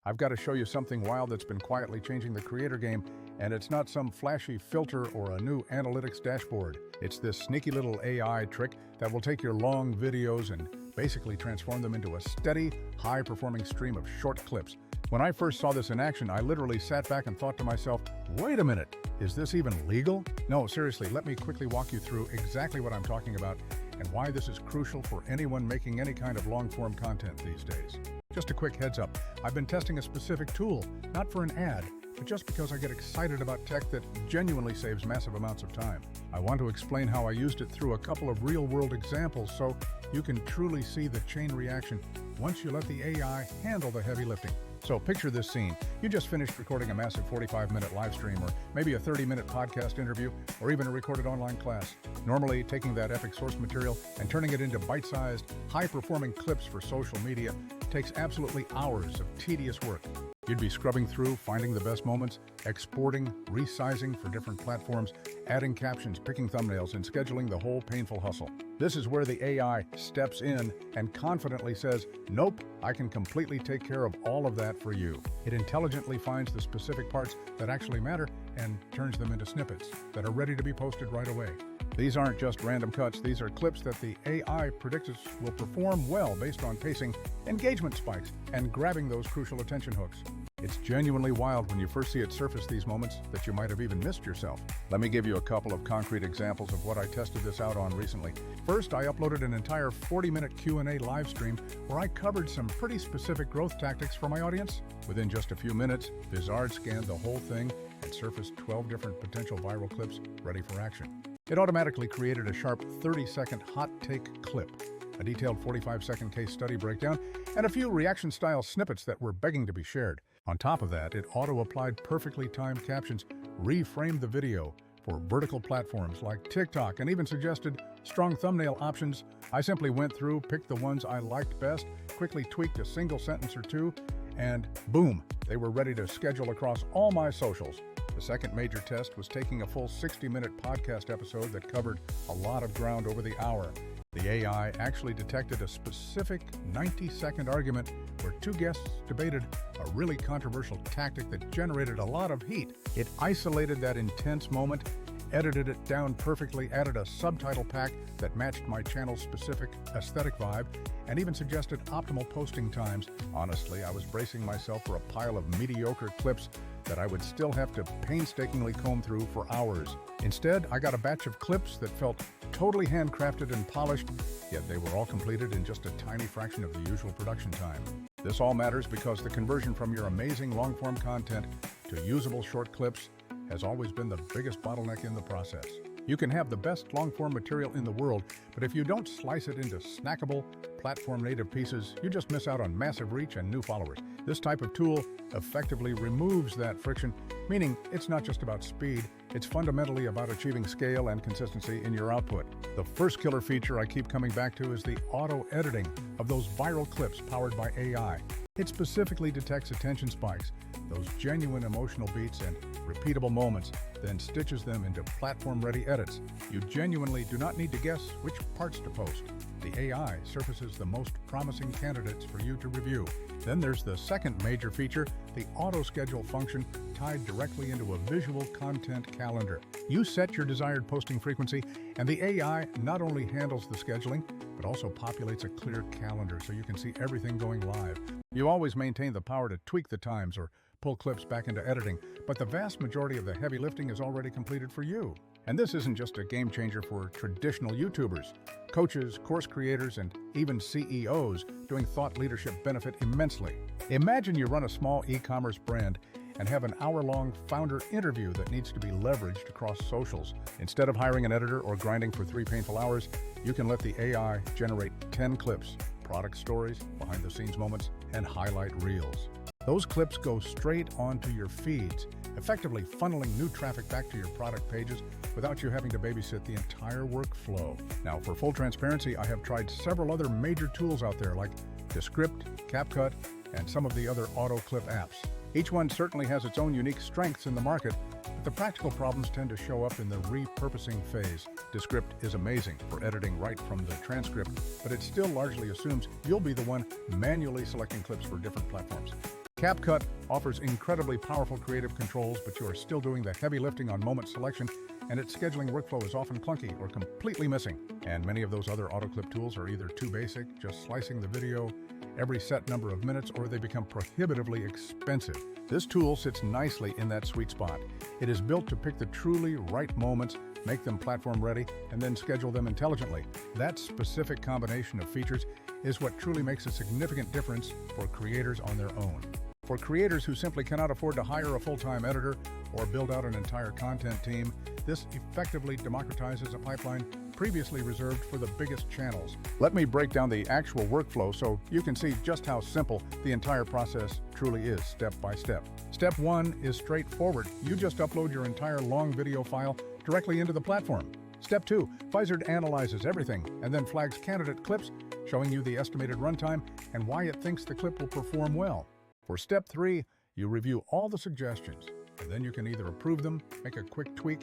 I've got to show you something wild that's been quietly changing the creator game, and it's not some flashy filter or a new analytics dashboard. It's this sneaky little AI trick that will take your long videos and basically transform them into a steady, high-performing stream of short clips. When I first saw this in action, I literally sat back and thought to myself, wait a minute, is this even legal? No, seriously, let me quickly walk you through exactly what I'm talking about and why this is crucial for anyone making any kind of long-form content these days. Just a quick heads up, I've been testing a specific tool, not for an ad, but just because I get excited about tech that genuinely saves massive amounts of time. I want to explain how I used it through a couple of real-world examples so you can truly see the chain reaction once you let the AI handle the heavy lifting. So picture this scene. You just finished recording a massive 45-minute live stream, or maybe a 30-minute podcast interview, or even a recorded online class. Normally, taking that epic source material and turning it into bite-sized, high-performing clips for social media takes absolutely hours of tedious work. You'd be scrubbing through, finding the best moments, exporting, resizing for different platforms, adding captions, picking thumbnails, and scheduling the whole painful hustle. This is where the AI steps in and confidently says, nope, I can completely take care of all of that for you. It intelligently finds the specific parts that actually matter and turns them into snippets that are ready to be posted right away. These aren't just random cuts, these are clips that the AI predicts will perform well based on pacing, engagement spikes, and grabbing those crucial attention hooks. It's genuinely wild when you first see it surface these moments that you might have even missed yourself. Let me give you a couple of concrete examples of what I tested this out on recently. First, I uploaded an entire 40-minute Q&A live stream where I covered some pretty specific growth tactics for my audience. Within just a few minutes, Vizard scanned the whole thing and surfaced 12 different potential viral clips ready for action. It automatically created a sharp 30-second hot take clip, a detailed 45-second case study breakdown, and a few reaction-style snippets that were begging to be shared. On top of that, it auto-applied perfectly timed captions, reframed the video for vertical platforms like TikTok, and even suggested strong thumbnail options. I simply went through, picked the ones I liked best, quickly tweaked a single sentence or two, and boom, they were ready to schedule across all my socials. The second major test was taking a full 60-minute podcast episode that covered a lot of ground over the hour. The AI actually detected a specific 90-second argument where two guests debated a really controversial tactic that generated a lot of heat. It isolated that intense moment, edited it down perfectly, added a subtitle pack that matched my channel's specific aesthetic vibe, and even suggested optimal posting times. Honestly, I was bracing myself for a pile of mediocre clips that I would still have to painstakingly comb through for hours. Instead, I got a batch of clips that felt totally handcrafted and polished, yet they were all completed in just a tiny fraction of the usual production time. This all matters because the conversion from your amazing long-form content to usable short clips has always been the biggest bottleneck in the process. You can have the best long-form material in the world, but if you don't slice it into snackable, platform-native pieces, you just miss out on massive reach and new followers. This type of tool effectively removes that friction, meaning it's not just about speed, it's fundamentally about achieving scale and consistency in your output. The first killer feature I keep coming back to is the auto-editing of those viral clips powered by AI. It specifically detects attention spikes, those genuine emotional beats and repeatable moments, then stitches them into platform-ready edits. You genuinely do not need to guess which parts to post. The AI surfaces the most promising candidates for you to review. Then there's the second major feature, the auto-schedule function tied directly into a visual content calendar. You set your desired posting frequency, and the AI not only handles the scheduling, but also populates a clear calendar so you can see everything going live. You always maintain the power to tweak the times or pull clips back into editing, but the vast majority of the heavy lifting is already completed for you. And this isn't just a game changer for traditional YouTubers. Coaches, course creators, and even CEOs doing thought leadership benefit immensely. Imagine you run a small e-commerce brand and have an hour-long founder interview that needs to be leveraged across socials. Instead of hiring an editor or grinding for 3 painful hours, you can let the AI generate 10 clips, product stories, behind-the-scenes moments, and highlight reels. Those clips go straight onto your feeds, effectively funneling new traffic back to your product pages without you having to babysit the entire workflow. Now, for full transparency, I have tried several other major tools out there like Descript, CapCut, and some of the other auto clip apps. Each one certainly has its own unique strengths in the market, but the practical problems tend to show up in the repurposing phase. Descript is amazing for editing right from the transcript, but it still largely assumes you'll be the one manually selecting clips for different platforms. CapCut offers incredibly powerful creative controls, but you are still doing the heavy lifting on moment selection, and its scheduling workflow is often clunky or completely missing. And many of those other autoclip tools are either too basic, just slicing the video every set number of minutes, or they become prohibitively expensive. This tool sits nicely in that sweet spot. It is built to pick the truly right moments, make them platform ready, and then schedule them intelligently. That specific combination of features is what truly makes a significant difference for creators on their own. For creators who simply cannot afford to hire a full-time editor or build out an entire content team, this effectively democratizes a pipeline previously reserved for the biggest channels. Let me break down the actual workflow so you can see just how simple the entire process truly is, step by step. Step 1 is straightforward. You just upload your entire long video file directly into the platform. Step 2, Vizard analyzes everything and then flags candidate clips, showing you the estimated runtime and why it thinks the clip will perform well. For Step 3, you review all the suggestions, and then you can either approve them, make a quick tweak,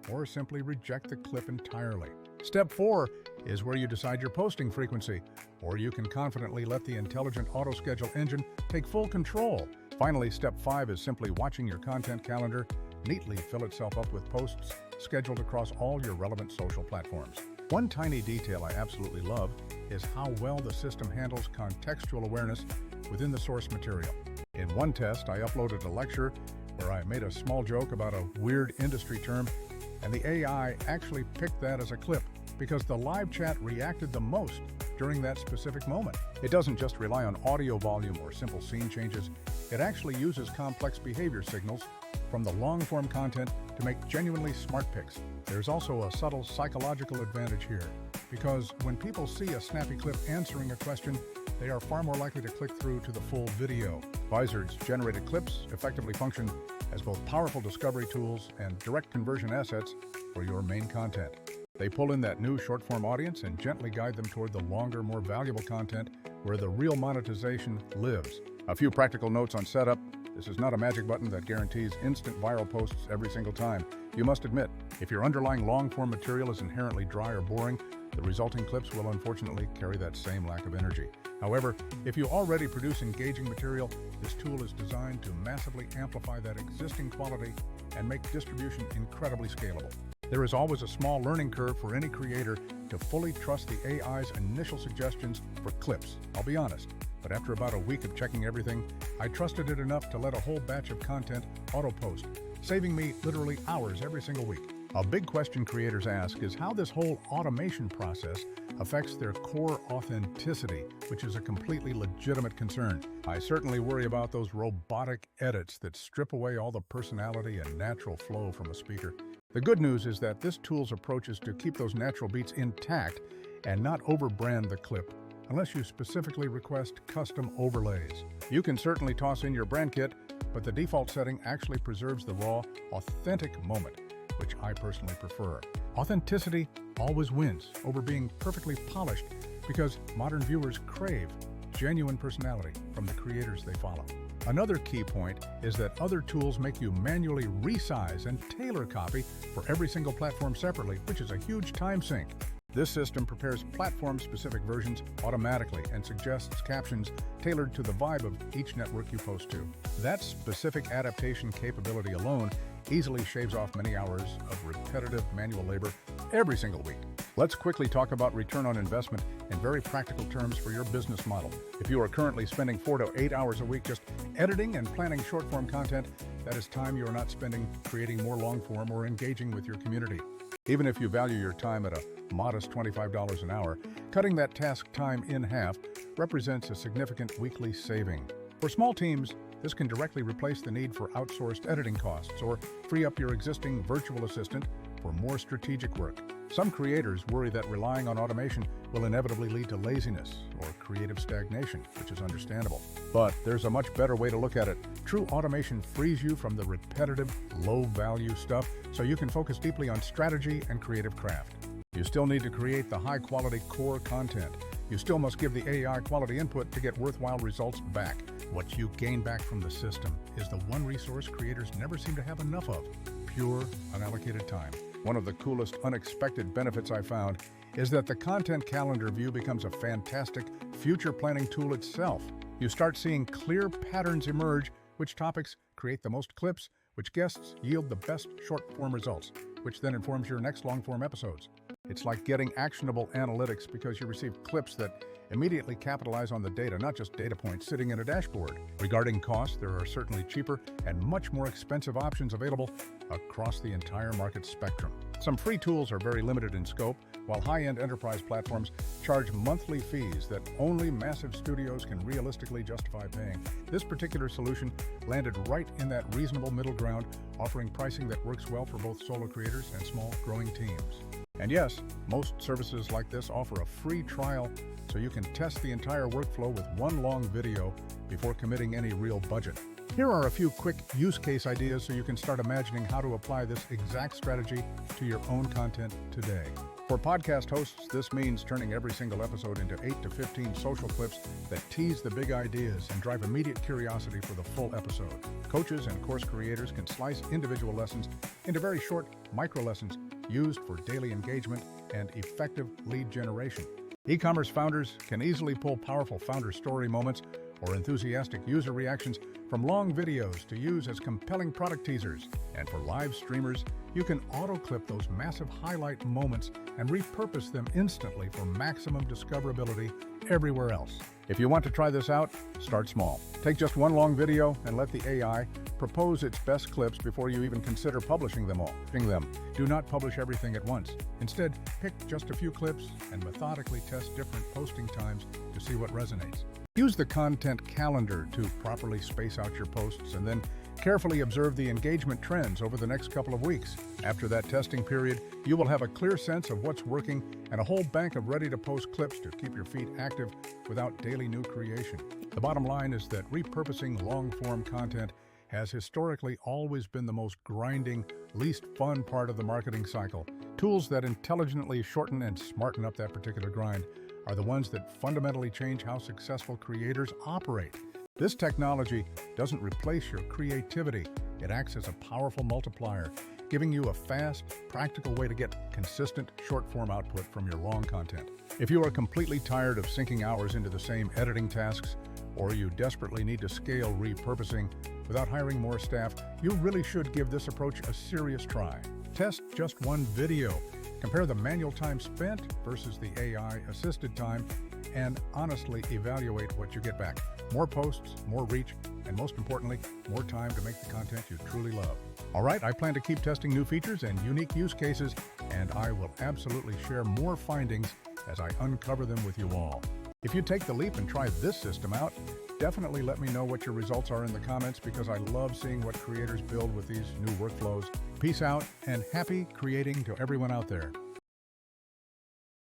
or simply reject the clip entirely. Step 4 is where you decide your posting frequency, or you can confidently let the intelligent auto-schedule engine take full control. Finally, Step 5 is simply watching your content calendar neatly fill itself up with posts scheduled across all your relevant social platforms. One tiny detail I absolutely love is how well the system handles contextual awareness within the source material. In one test, I uploaded a lecture where I made a small joke about a weird industry term, and the AI actually picked that as a clip because the live chat reacted the most during that specific moment. It doesn't just rely on audio volume or simple scene changes. It actually uses complex behavior signals from the long-form content to make genuinely smart picks. There's also a subtle psychological advantage here, because when people see a snappy clip answering a question, they are far more likely to click through to the full video. Vizard's generated clips effectively function as both powerful discovery tools and direct conversion assets for your main content. They pull in that new short-form audience and gently guide them toward the longer, more valuable content where the real monetization lives. A few practical notes on setup. This is not a magic button that guarantees instant viral posts every single time. You must admit, if your underlying long-form material is inherently dry or boring, the resulting clips will unfortunately carry that same lack of energy. However, if you already produce engaging material, this tool is designed to massively amplify that existing quality and make distribution incredibly scalable. There is always a small learning curve for any creator to fully trust the AI's initial suggestions for clips, I'll be honest. But after about a week of checking everything, I trusted it enough to let a whole batch of content auto-post, saving me literally hours every single week. A big question creators ask is how this whole automation process affects their core authenticity, which is a completely legitimate concern. I certainly worry about those robotic edits that strip away all the personality and natural flow from a speaker. The good news is that this tool's approach is to keep those natural beats intact and not overbrand the clip, unless you specifically request custom overlays. You can certainly toss in your brand kit, but the default setting actually preserves the raw, authentic moment, which I personally prefer. Authenticity always wins over being perfectly polished because modern viewers crave genuine personality from the creators they follow. Another key point is that other tools make you manually resize and tailor copy for every single platform separately, which is a huge time sink. This system prepares platform-specific versions automatically and suggests captions tailored to the vibe of each network you post to. That specific adaptation capability alone easily shaves off many hours of repetitive manual labor every single week. Let's quickly talk about return on investment in very practical terms for your business model. If you are currently spending 4 to 8 hours a week just editing and planning short-form content, that is time you are not spending creating more long-form or engaging with your community. Even if you value your time at a modest $25 an hour, cutting that task time in half represents a significant weekly saving. For small teams, this can directly replace the need for outsourced editing costs or free up your existing virtual assistant for more strategic work. Some creators worry that relying on automation will inevitably lead to laziness or creative stagnation, which is understandable. But there's a much better way to look at it. True automation frees you from the repetitive, low-value stuff so you can focus deeply on strategy and creative craft. You still need to create the high-quality core content. You still must give the AI quality input to get worthwhile results back. What you gain back from the system is the one resource creators never seem to have enough of: pure, unallocated time. One of the coolest, unexpected benefits I found is that the content calendar view becomes a fantastic future planning tool itself. You start seeing clear patterns emerge, which topics create the most clips, which guests yield the best short-form results, which then informs your next long-form episodes. It's like getting actionable analytics because you receive clips that immediately capitalize on the data, not just data points sitting in a dashboard. Regarding cost, there are certainly cheaper and much more expensive options available across the entire market spectrum. Some free tools are very limited in scope, while high-end enterprise platforms charge monthly fees that only massive studios can realistically justify paying. This particular solution landed right in that reasonable middle ground, offering pricing that works well for both solo creators and small, growing teams. And yes, most services like this offer a free trial so you can test the entire workflow with one long video before committing any real budget. Here are a few quick use case ideas so you can start imagining how to apply this exact strategy to your own content today. For podcast hosts, this means turning every single episode into 8 to 15 social clips that tease the big ideas and drive immediate curiosity for the full episode. Coaches and course creators can slice individual lessons into very short micro-lessons used for daily engagement and effective lead generation. E-commerce founders can easily pull powerful founder story moments or enthusiastic user reactions from long videos to use as compelling product teasers. And for live streamers, you can auto-clip those massive highlight moments and repurpose them instantly for maximum discoverability everywhere else. If you want to try this out, start small. Take just one long video and let the AI propose its best clips before you even consider publishing them all. Do not publish everything at once. Instead, pick just a few clips and methodically test different posting times to see what resonates. Use the content calendar to properly space out your posts and then carefully observe the engagement trends over the next couple of weeks. After that testing period, you will have a clear sense of what's working and a whole bank of ready-to-post clips to keep your feed active without daily new creation. The bottom line is that repurposing long-form content has historically always been the most grinding, least fun part of the marketing cycle. Tools that intelligently shorten and smarten up that particular grind are the ones that fundamentally change how successful creators operate. This technology doesn't replace your creativity. It acts as a powerful multiplier, giving you a fast, practical way to get consistent short-form output from your long content. If you are completely tired of sinking hours into the same editing tasks, or you desperately need to scale repurposing without hiring more staff, you really should give this approach a serious try. Test just one video. Compare the manual time spent versus the AI-assisted time, and honestly evaluate what you get back. More posts, more reach, and most importantly, more time to make the content you truly love. All right, I plan to keep testing new features and unique use cases, and I will absolutely share more findings as I uncover them with you all. If you take the leap and try this system out, definitely let me know what your results are in the comments because I love seeing what creators build with these new workflows. Peace out and happy creating to everyone out there.